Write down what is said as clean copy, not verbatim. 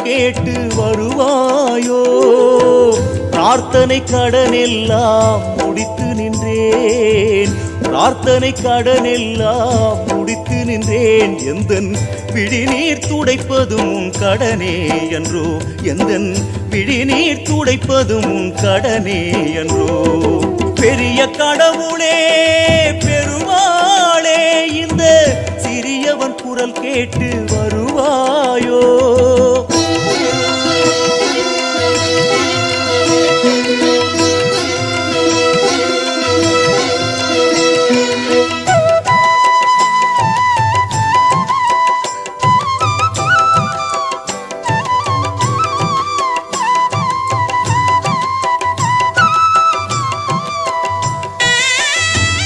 கேட்டு வருவாயோ? பிரார்த்தனை கடனெல்லாம் முடித்து நின்றேன், பிரார்த்தனை கடனெல்லாம் முடித்து நின்றேன். எந்தன் விழிநீர் துடைப்பதும் உன் கடனே என்றோ, எந்தன் விழிநீர் துடைப்பதும் உன் கடனே என்றோ. பெரிய கடவுளே பெருமாளே, இந்த சிறியவன் குரல் கேட்டு